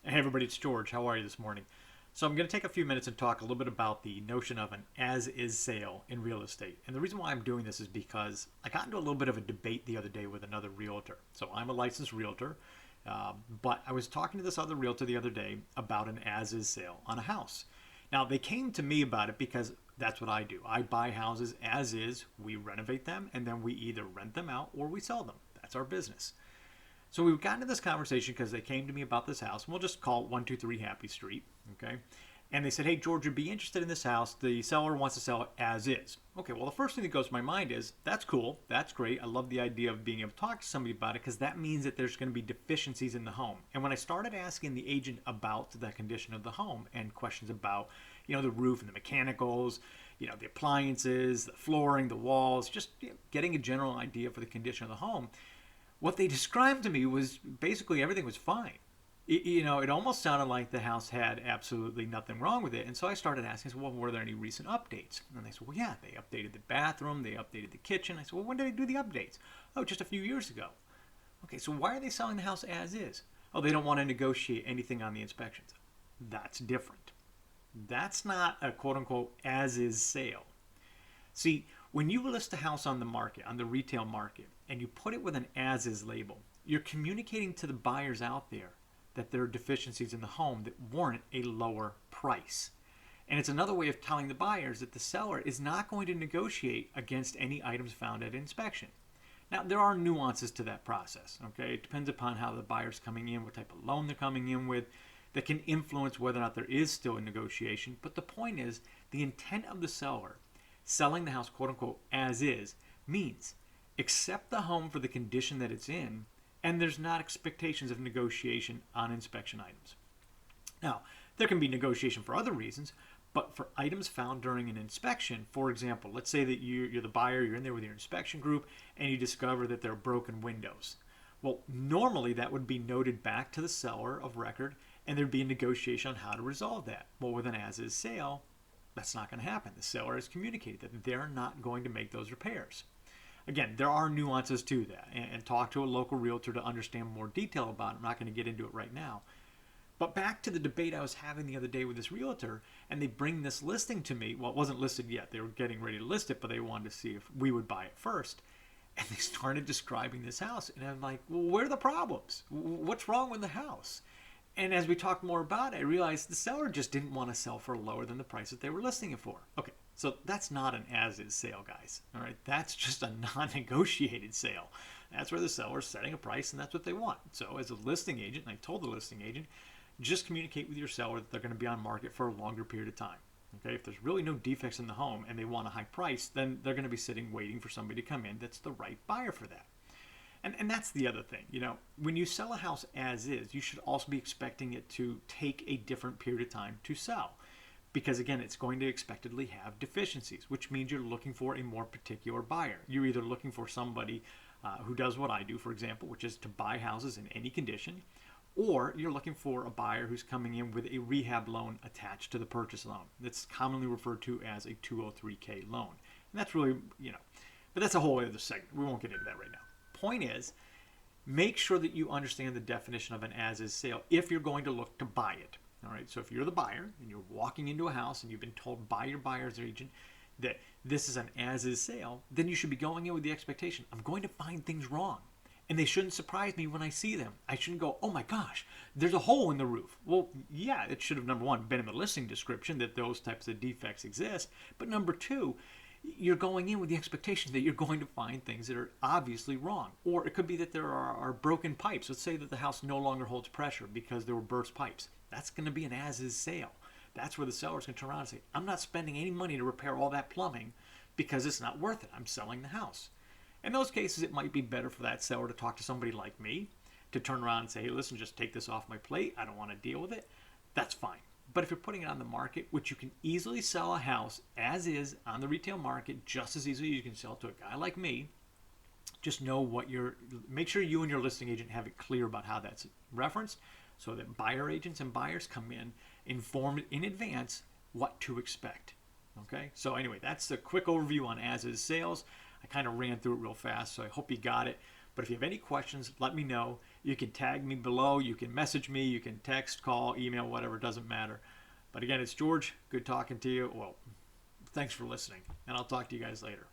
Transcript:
Hey everybody, it's George. How are you this morning? So I'm going to take a few minutes and talk a little bit about the notion of an as-is sale in real estate. And the reason why I'm doing this is because I got into a little bit of a debate the other day with another realtor. So I'm a licensed realtor, but I was talking to this other realtor the other day about an as-is sale on a house. Now they came to me about it because that's what I do. I buy houses as is, we renovate them, and then we either rent them out or we sell them. That's our business. So we got into this conversation because they came to me about this house, and we'll just call it 123 Happy Street, okay? And they said, hey, George, you'd be interested in this house. The seller wants to sell it as is. Okay, well, the first thing that goes to my mind is, that's cool, that's great. I love the idea of being able to talk to somebody about it because that means that there's going to be deficiencies in the home. And when I started asking the agent about the condition of the home and questions about, the roof and the mechanicals, the appliances, the flooring, the walls, just getting a general idea for the condition of the home, what they described to me was basically everything was fine. It almost sounded like the house had absolutely nothing wrong with it. And so I started asking, I said, well, were there any recent updates? And they said, well, yeah, they updated the bathroom, they updated the kitchen. I said, well, when did they do the updates? Oh, just a few years ago. Okay, so why are they selling the house as is? Oh, they don't want to negotiate anything on the inspections. That's different. That's not a quote unquote as is sale. See, when you list a house on the market, on the retail market, and you put it with an as is label, you're communicating to the buyers out there that there are deficiencies in the home that warrant a lower price. And it's another way of telling the buyers that the seller is not going to negotiate against any items found at inspection. Now, there are nuances to that process, okay? It depends upon how the buyer's coming in, what type of loan they're coming in with, that can influence whether or not there is still a negotiation. But the point is, the intent of the seller selling the house quote unquote as is means accept the home for the condition that it's in, and there's not expectations of negotiation on inspection items. Now, there can be negotiation for other reasons, but for items found during an inspection, for example, let's say that you're the buyer, you're in there with your inspection group, and you discover that there are broken windows. Well, normally that would be noted back to the seller of record, and there'd be a negotiation on how to resolve that. Well, with an as-is sale, that's not going to happen. The seller has communicated that they're not going to make those repairs. Again, there are nuances to that, and talk to a local realtor to understand more detail about it. I'm not going to get into it right now. But back to the debate I was having the other day with this realtor, and they bring this listing to me. Well, it wasn't listed yet. They were getting ready to list it, but they wanted to see if we would buy it first. And they started describing this house, and I'm like, well, where are the problems? What's wrong with the house? And as we talked more about it, I realized the seller just didn't want to sell for lower than the price that they were listing it for. Okay, so that's not an as-is sale, guys. All right, that's just a non-negotiated sale. That's where the seller's setting a price, and that's what they want. So as a listing agent, and I told the listing agent, just communicate with your seller that they're going to be on market for a longer period of time. Okay, if there's really no defects in the home and they want a high price, then they're going to be sitting waiting for somebody to come in that's the right buyer for that. And that's the other thing. When you sell a house as is, you should also be expecting it to take a different period of time to sell. Because again, it's going to expectedly have deficiencies, which means you're looking for a more particular buyer. You're either looking for somebody who does what I do, for example, which is to buy houses in any condition, or you're looking for a buyer who's coming in with a rehab loan attached to the purchase loan. That's commonly referred to as a 203K loan. And that's really, but that's a whole other segment. We won't get into that right now. Point is, make sure that you understand the definition of an as-is sale if you're going to look to buy it. All right, so if you're the buyer and you're walking into a house and you've been told by your buyer's agent that this is an as-is sale, then you should be going in with the expectation, I'm going to find things wrong. And they shouldn't surprise me when I see them. I shouldn't go, oh my gosh, there's a hole in the roof. Well, yeah, it should have, number one, been in the listing description that those types of defects exist. But number two, you're going in with the expectation that you're going to find things that are obviously wrong. Or it could be that there are broken pipes. Let's say that the house no longer holds pressure because there were burst pipes. That's going to be an as-is sale. That's where the seller's going to turn around and say, I'm not spending any money to repair all that plumbing because it's not worth it. I'm selling the house. In those cases, it might be better for that seller to talk to somebody like me to turn around and say, hey, listen, just take this off my plate. I don't want to deal with it. That's fine. But if you're putting it on the market, which you can easily sell a house as is on the retail market just as easily as you can sell to a guy like me, just know make sure you and your listing agent have it clear about how that's referenced so that buyer agents and buyers come in informed in advance what to expect. Okay, so anyway, that's a quick overview on as-is sales. I kind of ran through it real fast, so I hope you got it. But if you have any questions, let me know. You can tag me below. You can message me. You can text, call, email, whatever. It doesn't matter. But again, it's George. Good talking to you. Well, thanks for listening, and I'll talk to you guys later.